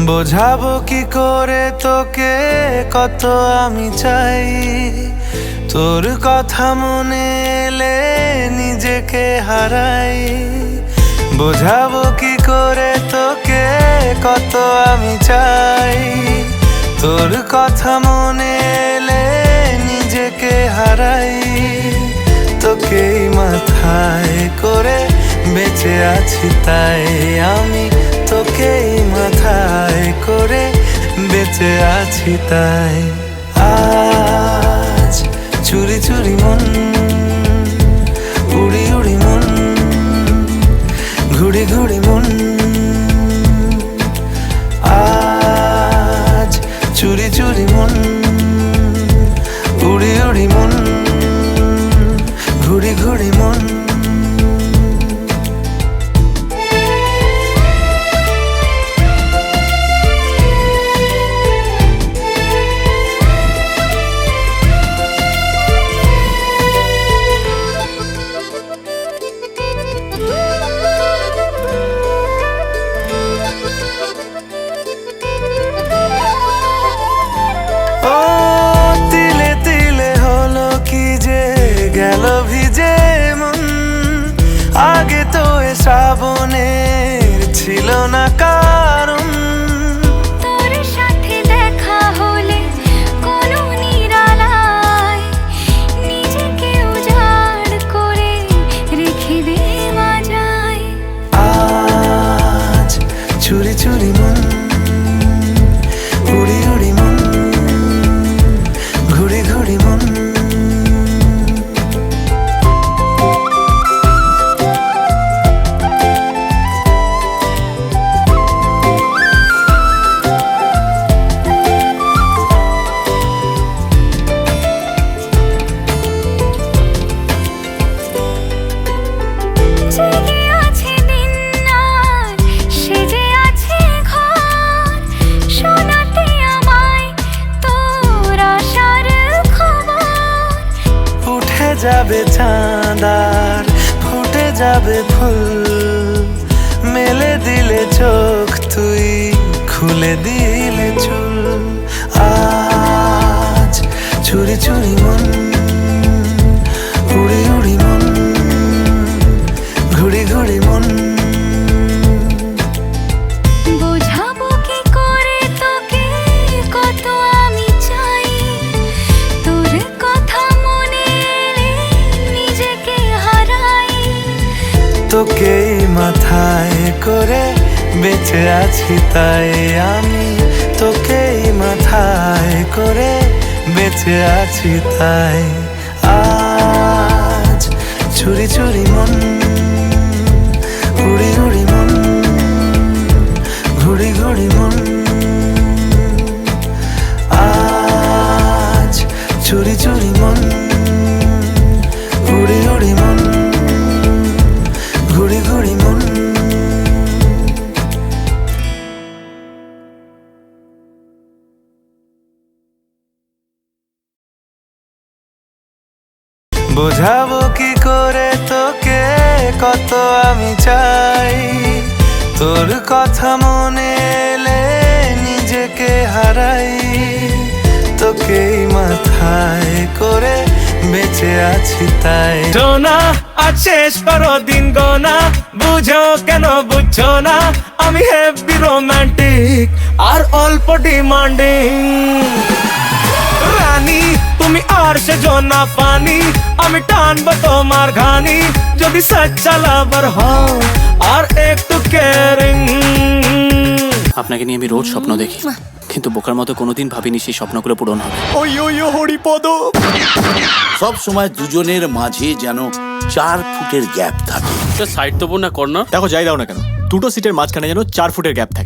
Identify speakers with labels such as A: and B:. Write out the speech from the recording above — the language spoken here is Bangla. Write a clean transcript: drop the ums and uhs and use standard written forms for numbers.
A: বোঝাবো কি করে তোকে কত আমি চাই, তোর কথা মনে এলে নিজেকে হারাই। বোঝাবো কি করে তোকে কত আমি চাই, তোর কথা মনে এলে নিজেকে হারাই। তোকেই মাথায় করে বেঁচে আছি তাই আমি, তোকেই মাথায় করে বেঁচে আছি তাই। আজ চুরি চুরি মন, উড়ি উড়ি মন, ঘুড়ি ঘুড়ি মন। আজ চুরি চুরি মন, উড়ি উড়ি মন, ঘুড়ি ঘুড়ি মন। গেল ভিজে মন, আগে তো এ শ্রাবণের ছিল না কারণ।
B: তোর সাথে দেখা হলে কোনো নিরালায় নিজেকে উজাড় করে রেখে দে মাঝায়।
A: আজ চুরি চুরি মন, উড়ি উড়ি মন, ঘুড়ি ঘুড়ি মন।
B: জেগে আছে দিন আর সেজে আছে ঘর, শোনাতে আমায় তোর আশার খবর।
A: উঠে যাবে চাঁদ আর ফুটে যাবে ফুল, মেলে দিলে চোখ তুই খুলে দিলে চুল। আজ চুরি চুরি মন, উড়ি উড়ি মন, ঘুড়ি ঘুড়ি মন।
B: বোঝাবো কি করে তোকে কত আমি চাই, তোর কথা মনে এলে নিজেকে হারাই।
A: তোকেই মাথায় করে বেঁচে আছি তাই আমি, তোকেই মাথায় করে বেঁচে আছি তাই। আজ চুরি চুরি মন, উড়ি উড়ি মন, ঘুড়ি ঘুড়ি মন। আজ চুরি চুরি মন, উড়ি উড়ি মন, ঘুড়ি ঘুড়ি মন। বোঝাবো কি করে তোকে কত আমি চাই, তোর কথা মনে এলে নিজেকে হারাই। তোকেই মাথায় করে বেঁচে আছি তাই।
C: না আজ শেষ করো দিন গোনা, বুঝো কেন বুঝছো না আমি হেভি রোমান্টিক আর অল্প ডিমান্ডিং। রানী তুমি আর সে জনা পানি, আমি টানবো তোমার ঘানি যদি সচ্চা লাভার হও আর একটু কেয়ারিং।
D: আপনাকে নিয়ে আমি রোজ স্বপ্ন দেখি, কিন্তু বোকার মতো কোনোদিন ভাবিনি সেই স্বপ্নগুলো পূরণ হবে।
C: ওই ওই হরিপদ,
E: সব সময় দুজনের মাঝে যেন 4 ফুটের গ্যাপ থাকে।
D: সাইড দেবো না কর্নার?
F: দেখো যাই দাও না কেন, দুটো সিটের মাঝখানে যেন 4 ফুটের গ্যাপ থাকে।